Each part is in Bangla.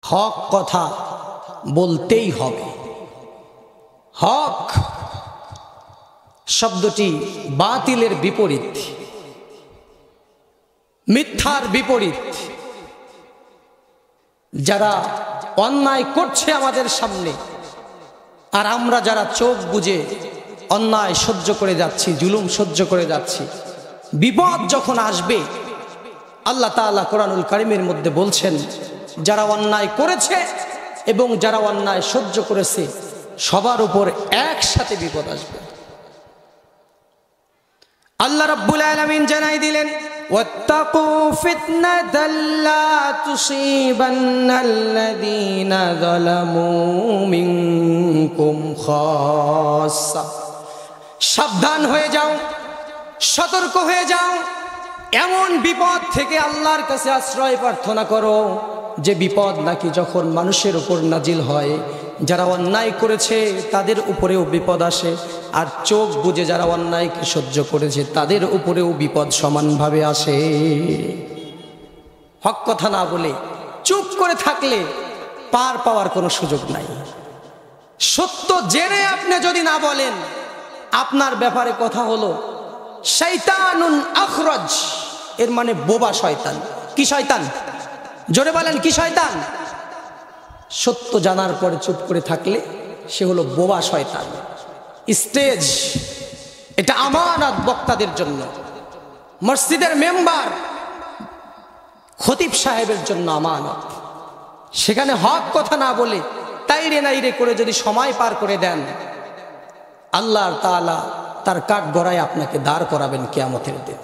হক কথা বলতেই হবে। হক শব্দটি বাতিলের বিপরীত, মিথ্যার বিপরীত। যারা অন্যায় করছে আমাদের সামনে, আর আমরা যারা চোখ বুজে অন্যায় সহ্য করে যাচ্ছি, জুলুম সহ্য করে যাচ্ছি, বিপদ যখন আসবে আল্লাহ তাআলা কোরআনুল কারীমের মধ্যে বলছেন, যারা অন্যায় করেছে এবং যারা অন্যায় সহ্য করেছে সবার উপর একসাথে বিপদ আসবে। আল্লাহ রাব্বুল আলামিন জানাই দিলেন, ওয়াত্তাকু ফিতনাতাল লা তুসিবান্নাল্লাযীনা যালামু মিনকুম খাসসা। সাবধান হয়ে যাও, সতর্ক হয়ে যাও, এমন বিপদ থেকে আল্লাহর কাছে আশ্রয় প্রার্থনা করো যে বিপদ নাকি যখন মানুষের উপর নাজিল হয়, যারা অন্যায় করেছে তাদের উপরেও বিপদ আসে, আর চোখ বুজে যারা অন্যায়কে সহ্য করেছে তাদের উপরেও বিপদ সমানভাবে আসে। হক কথা না বলে চুপ করে থাকলে পার পাওয়ার কোনো সুযোগ নাই। সত্য জেনে আপনি যদি না বলেন, আপনার ব্যাপারে কথা হলো শয়তানুন আখরাজ, এর মানে বোবা শয়তান। কি শয়তান? জোরে বলেন, কি শয়তান? সত্য জানার পরে চুপ করে থাকলে সে হলো বোবা শয়তান। স্টেজ এটা আমানত বক্তাদের জন্য, মসজিদের মেম্বার খতিব সাহেবের জন্য আমানত। সেখানে হক কথা না বলে তাইরে নাইরে করে যদি সময় পার করে দেন, আল্লাহ তাআলা তার কাঠ গড়ায় আপনাকে দাঁড় করাবেন কিয়ামতের দিন।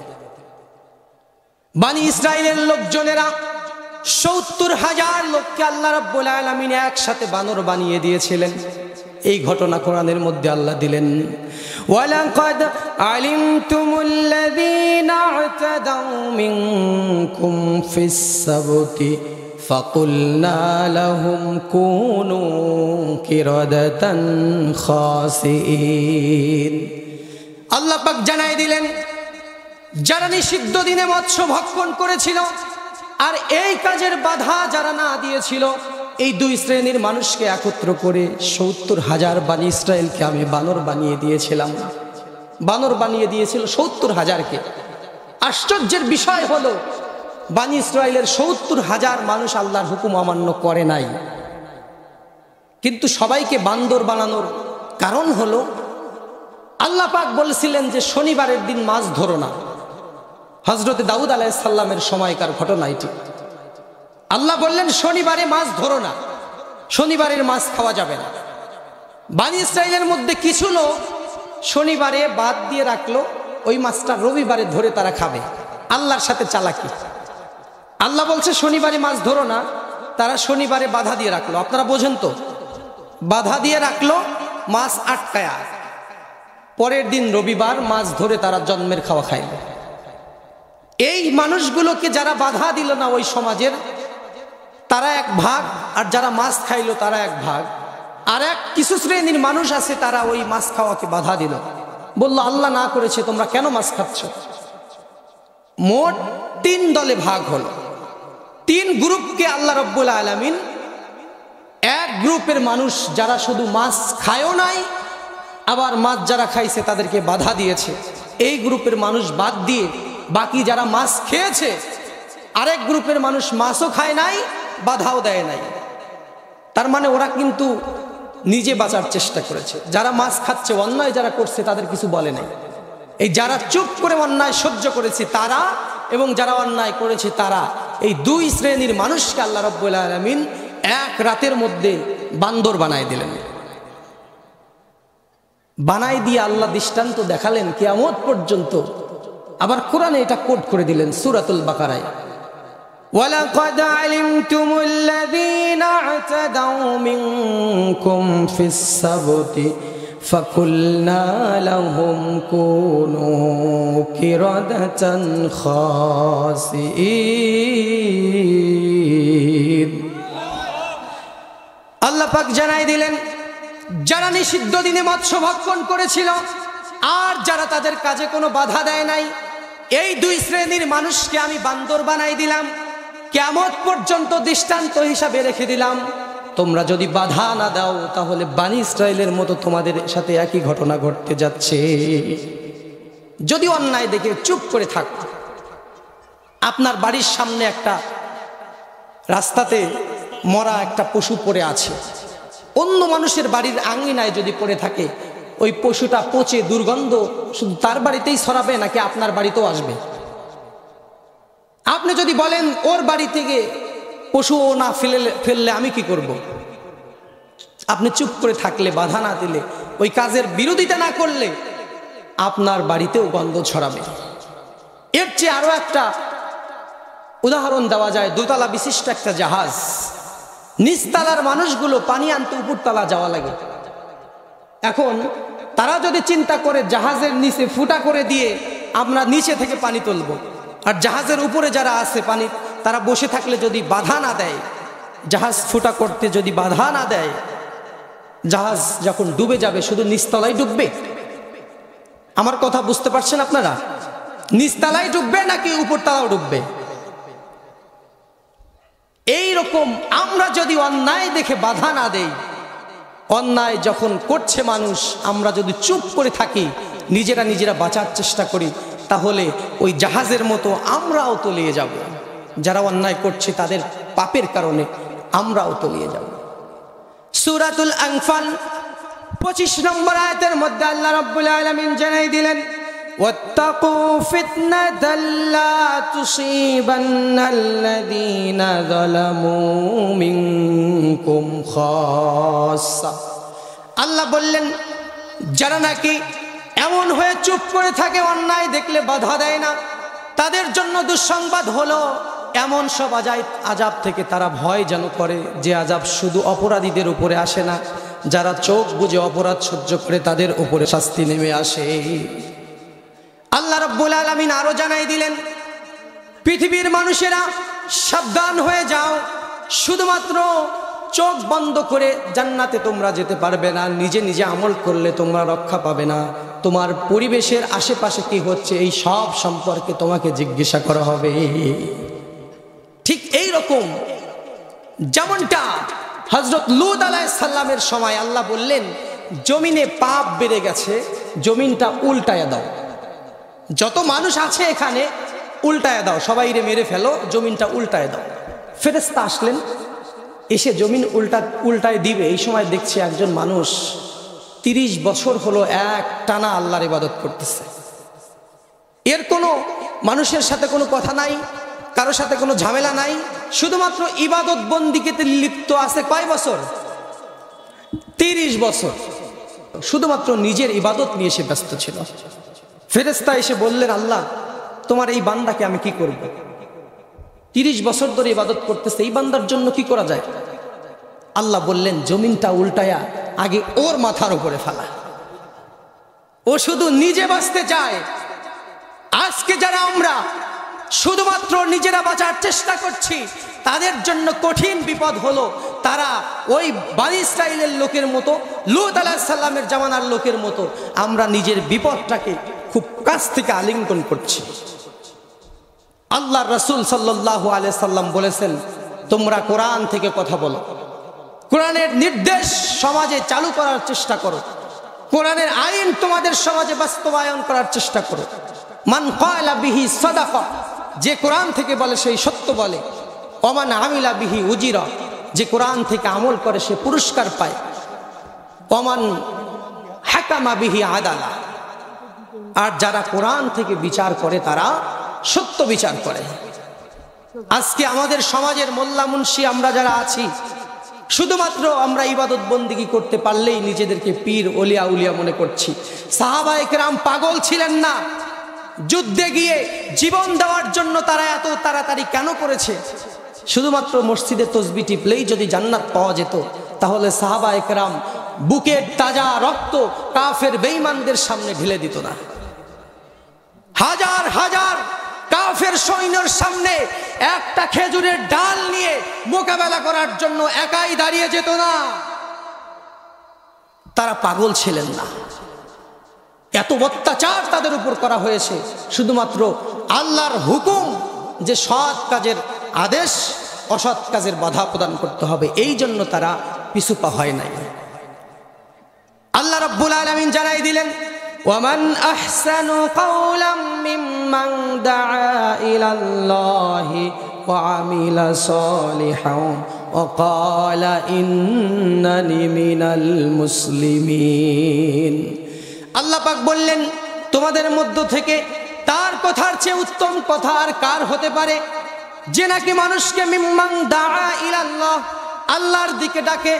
বনি ইসরাইলের লোকজনেরা ৭০,০০০ লোককে আল্লাহ রাব্বুল আলামিন একসাথে বানর বানিয়ে দিয়েছিলেন। এই ঘটনা কোরআনের মধ্যে আল্লাহ দিলেন, ওয়ালাকাদ আলিমতুমুল্লাযীনা আ'তাদাউ মিনকুম ফিস সাবতি ফাকুলনা লাহুম কুনু কিরাদাতান খাসিইন। আল্লাহ পাক জানাই দিলেন, যারা নিষিদ্ধ দিনে মৎস্য ভক্ষণ করেছিল আর এই কাজের বাধা যারা না দিয়েছিল, এই দুই শ্রেণীর মানুষকে একত্র করে ৭০,০০০ বনি ইসরাইলকে আমি বানর বানিয়ে দিয়েছিলাম। বানর বানিয়ে দিয়েছিল ৭০,০০০কে। আশ্চর্যের বিষয় হলো, বনি ইসরাইলের ৭০,০০০ মানুষ আল্লাহর হুকুম অমান্য করে নাই, কিন্তু সবাইকে বান্দর বানানোর কারণ হলো আল্লাহ পাক বলেছিলেন যে শনিবারের দিন মাছ ধরো না। হযরতে দাউদ আলাইহিস সালামের সময়কার ঘটনা এটি। আল্লাহ বললেন শনিবারে মাছ ধরো না, শনিবারের মাছ খাওয়া যাবে না। বনি ইসরাইলের মধ্যে কিছু লোক শনিবারে বাদ দিয়ে রাখলো, ওই মাছটা রবিবারে ধরে তারা খাবে। আল্লাহর সাথে চালাকি। আল্লাহ বলছে শনিবারে মাছ ধরো না, তারা শনিবারে বাধা দিয়ে রাখলো। আপনারা বোঝেন তো, বাধা দিয়ে রাখলো, মাছ আটকায়া। পরের দিন রবিবার মাছ ধরে তারা জন্মের খাওয়া খাইল। এই মানুষগুলোকে যারা বাধা দিল না ওই সমাজের, তারা এক ভাগ, আর যারা মাছ খাইলো তারা এক ভাগ। আর এক কিছু শ্রেণীর মানুষ আছে, তারা ওই মাছ খাওয়াকে বাধা দিল, বলল আল্লাহ না করেছে, তোমরা কেন মাছ খাচ্ছ? মোট ৩ দলে ভাগ হলো। ৩ গ্রুপকে আল্লাহ রাব্বুল আলামিন, এক গ্রুপের মানুষ যারা শুধু মাছ খায়ও নাই, আবার মাছ যারা খাইছে তাদেরকে বাধা দিয়েছে, এই গ্রুপের মানুষ বাদ দিয়ে বাকি যারা মাছ খেয়েছে, আরেক গ্রুপের মানুষ মাছও খায় নাই, বাধাও দেয় নাই। তার মানে ওরা কিন্তু নিজে বাঁচার চেষ্টা করেছে। যারা মাছ খাচ্ছে, অন্যায় যারা করছে তাদের কিছু বলে নাই। এই যারা চুপ করে অন্যায় সহ্য করেছে তারা, এবং যারা অন্যায় করেছে তারা, এই দুই শ্রেণীর মানুষকে আল্লাহ রাব্বুল আলামিন এক রাতের মধ্যে বান্দর বানায় দিলেন। বানাই দিয়ে আল্লাহ দৃষ্টান্ত দেখালেন কিয়ামত পর্যন্ত। আবার কোরআনে এটা কোট করে দিলেন সূরাতুল বাকারায়, ওয়ালাকাদ আলিমতুমুল্লাযীনা আ'তাদাউ মিনকুম ফিস সাবতি ফাকুলনা লাহুম কুনু কিরাদাতান খাসিইন। আল্লাহ পাক জানাই দিলেন, যারা নিষিদ্ধ দিনে মৎস্য ভক্ষণ করেছিল আর যারা তাদের কাজে কোনো বাধা দেয় নাই, এই দুই শ্রেণীর মানুষকে আমি বান্দর বানাই দিলাম। কিয়ামত পর্যন্ত দৃষ্টান্ত হিসাবে রেখে দিলাম, তোমরা যদি বাধা না দাও তাহলে বনী ইসরাইলের মতো তোমাদের সাথে একই ঘটনা ঘটতে যাচ্ছে। যদি অন্যায় দেখে চুপ করে থাক, আপনার বাড়ির সামনে একটা রাস্তাতে মরা একটা পশু পড়ে আছে, অন্য মানুষের বাড়ির আঙিনায় যদি পড়ে থাকে, ওই পশুটা পচে দুর্গন্ধ শুধু তার বাড়িতেই ছড়াবে নাকি আপনার বাড়িতেও আসবে? আপনি যদি বলেন ওর বাড়ি থেকে পশু না ফেললে আমি কি করব? আপনি চুপ করে থাকলে, বাধা না দিলে, ওই কাজের বিরোধিতা না করলে আপনার বাড়িতেও গন্ধ ছড়াবে। এর চেয়ে আরো একটা উদাহরণ দেওয়া যায়। দোতলা বিশিষ্ট একটা জাহাজ, নিচতলার মানুষগুলো পানি আনতে উপরতলা যাওয়া লাগে। এখন তারা যদি চিন্তা করে জাহাজের নিচে ফুটা করে দিয়ে আমরা নিচে থেকে পানি তুলব, আর জাহাজের উপরে যারা আছে পানি, তারা বসে থাকলে যদি বাধা না দেয়, জাহাজ ফুটা করতে যদি বাধা না দেয়, জাহাজ যখন ডুবে যাবে শুধু নিচতলায় ডুববে? আমার কথা বুঝতে পারছেন আপনারা? নিচতলায় ডুববে নাকি উপরতলাও ডুববে? এই রকম আমরা যদি অন্যায় দেখে বাধা না দেই, অন্যায় যখন করছে মানুষ, আমরা যদি চুপ করে থাকি, নিজেরা বাঁচার চেষ্টা করি, তাহলে ওই জাহাজের মতো আমরাও তলিয়ে যাব। যারা অন্যায় করছে তাদের পাপের কারণে আমরাও তলিয়ে যাব। সূরাতুল আনফাল 25 নম্বর আয়াতের মধ্যে আল্লাহ রাব্বুল আলামিন জানাই দিলেন, ওয়াত্তাকু ফিতনাতাল লা তুসিবান্নাল্লাযীনা যালামু মিনকুম খাসসা। আল্লাহ বললেন, যারা নাকি এমন হয়ে চুপ করে থাকে, অন্যায় দেখলে বাধা দেয় না, তাদের জন্য দুঃসংবাদ হলো এমন সব আযাব থেকে তারা ভয় যেন করে, যে আযাব শুধু অপরাধীদের উপরে আসে না, যারা চোখ বুজে অপরাধ সহ্য করে তাদের উপরে শাস্তি নেমে আসে। আল্লাহ রাব্বুল আলামিন আরো জানাই দিলেন, পৃথিবীর মানুষেরা সাবধান হয়ে যাও, শুধুমাত্র চোখ বন্ধ করে জান্নাতে তোমরা যেতে পারবে না, নিজে আমল করলে তোমরা রক্ষা পাবে না। তোমার পরিবেশের আশেপাশে কি হচ্ছে এই সব সম্পর্কে তোমাকে জিজ্ঞাসা করা হবে। ঠিক এই রকম যেমনটা হযরত লূত আলাইহিস সালামের সময় আল্লাহ বললেন, জমিনে পাপ বেড়ে গেছে, জমিনটা উল্টায়া দাও, যত মানুষ আছে এখানে উল্টায়া দাও, সবাইরে মেরে ফেলো, জমিনটা উল্টায় দাও। ফেরেশতা আসলেন, এসে জমিন উল্টায় দিবে। এই সময় দেখছে একজন মানুষ 30 বছর হলো এক টানা আল্লাহর ইবাদত করতেছে। এর কোনো মানুষের সাথে কোনো কথা নাই, কারোর সাথে কোনো ঝামেলা নাই, শুধুমাত্র ইবাদত বন্দিকেতে লিপ্ত আছে। কয় বছর? 30 বছর শুধুমাত্র নিজের ইবাদত নিয়ে সে ব্যস্ত ছিল। ফেরেশতা এসে বললেন, আল্লাহ তোমার এই বান্দাকে আমি কি করব? 30 বছর ধরে ইবাদত করতেছে, এই বান্দার জন্য কি করা যায়? আল্লাহ বললেন, জমিনটা উল্টায়া আগে ওর মাথার উপরে ফেলা। ও শুধু নিজে বাঁচতে চায়। আজকে যারা আমরা শুধুমাত্র নিজেরা বাঁচার চেষ্টা করছি, তাদের জন্য কঠিন বিপদ হলো, তারা ওই বনী ইসরাইলের লোকের মতো, লূত আলাইহিস সালামের জামানার লোকের মতো আমরা নিজের বিপদটাকে খুব কাছ থেকে আলিঙ্গন করছি। আল্লাহর রাসূল সাল্লাল্লাহু আলাইহি সাল্লাম বলেছেন, তোমরা কোরআন থেকে কথা বলো, কোরআনের নির্দেশ সমাজে চালু করার চেষ্টা করো, কোরআনের আইন তোমাদের সমাজে বাস্তবায়ন করার চেষ্টা করো। মান ক্বালা বিহি সাদাকা, যে কোরআন থেকে বলে সেই সত্য বলে। ওমান আমিলা বিহি উজিরা, যে কোরআন থেকে আমল করে সে পুরস্কার পায়। ওমান হাকামা বিহি আদালা, আর যারা কোরআন থেকে বিচার করে তারা সত্য বিচার করে। আজকে আমাদের সমাজের মোল্লা মুন্সি আমরা যারা আছি, শুধুমাত্র আমরা ইবাদত বন্দেগী করতে পারলেই নিজেদেরকে পীর ওলিয়া উলিয়া মনে করছি। সাহাবায়ে কেরাম পাগল ছিলেন না? যুদ্ধে গিয়ে জীবন দেওয়ার জন্য তারা এত তাড়াতাড়ি কেন করেছে? শুধুমাত্র মসজিদে তসবিহ টিপলেই যদি জান্নাত পাওয়া যেত, তাহলে সাহাবায়ে কেরাম বুকের তাজা রক্ত কাফের বেঈমানদের সামনে ঢেলে দিত না। হাজার হাজার কাফের সৈন্যের সামনে একটা খেজুরের ডাল নিয়ে মোকাবেলা করার জন্য একাই দাঁড়িয়ে যেত না। তারা পাগল ছিলেন না। এত অত্যাচার তাদের উপর করা হয়েছে শুধুমাত্র আল্লাহর হুকুম যে সৎ কাজের আদেশ, অসৎ কাজের বাধা প্রদান করতে হবে। এই জন্য তারা পিছুপা হয় নাই। আল্লাহ রাব্বুল আলামিন জানাই দিলেন, ওয়ামান আহসানু কাওলাম মিম্মান দাআ ইলাল্লাহি ওয়া আমিলা সালিহান ওয়া ক্বালা ইন্নানি মিনাল মুসলিমিন। আল্লাহ পাক বললেন, তোমাদের মধ্য থেকে তার কথার চেয়ে উত্তম কথা আর কার হতে পারে, যে নাকি মানুষকে মিম্মান দাআ ইলাল্লাহ, আল্লাহর দিকে ডাকে,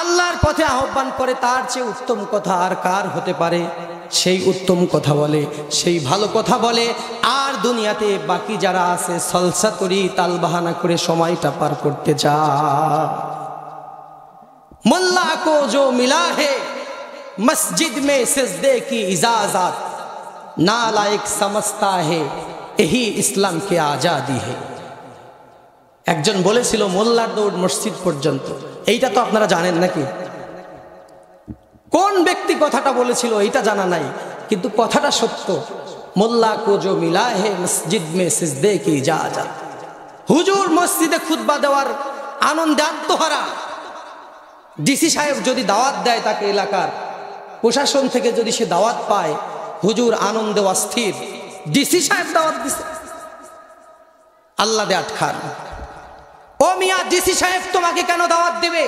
আল্লাহর পথে আহ্বান করে। তার চেয়ে উত্তম কথা আর কার হতে পারে? সেই উত্তম কথা বলে, সেই ভালো কথা বলে, আর দুনিয়াতে বাকি যারা আছে সলসা করি, তালবাহানা করে সময়টা পার করতে চায়। মোল্লা কো জো মিলা হে মসজিদ মে সিজদে কি ইজাজত, নালায়েক সমঝতা হে এহি ইসলাম কে আজাদি হে। একজন বলেছিল মোল্লার দৌড় মসজিদ পর্যন্ত। এইটা তো আপনারা জানেন নাকি? কোন ব্যক্তি কথাটা বলেছিল এইটা জানা নাই, কিন্তু কথাটা সত্য। মোল্লা কো জো মিলা হে মসজিদ মে সিজদে কি ইজাজত। হুজুর মসজিদে খুতবা দেওয়ার আনন্দে আত্মহারা। ডিসি সাহেব যদি দাওয়াত দেয়, তাকে এলাকার প্রশাসন থেকে যদি সে দাওয়াত পায়, হুজুর আনন্দে অস্থির। ডিসি সাহেব দাওয়াত দিছে, আল্লাহ দে আটখান। ও মিয়া, ডিসি সাহেব তোমাকে কেন দাওয়াত দেবে?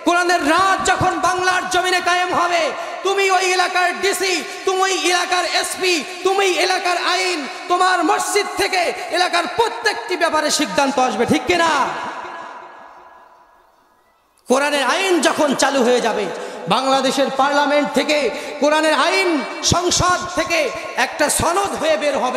কোরআনের রাত যখন বাংলার জমিনে কায়েম হবে, তুমি ওই এলাকার ডিসি, তুমি ওই এলাকার এসপি, তুমি এলাকার আইন, তোমার মসজিদ থেকে এলাকার প্রত্যেকটি ব্যাপারে সিদ্ধান্ত আসবে, ঠিক কিনা? কোরআনের আইন যখন চালু হয়ে যাবে, বাংলাদেশের পার্লামেন্ট থেকে, কোরআনের আইন সংসদ থেকে একটা সনদ হয়ে বের হবে।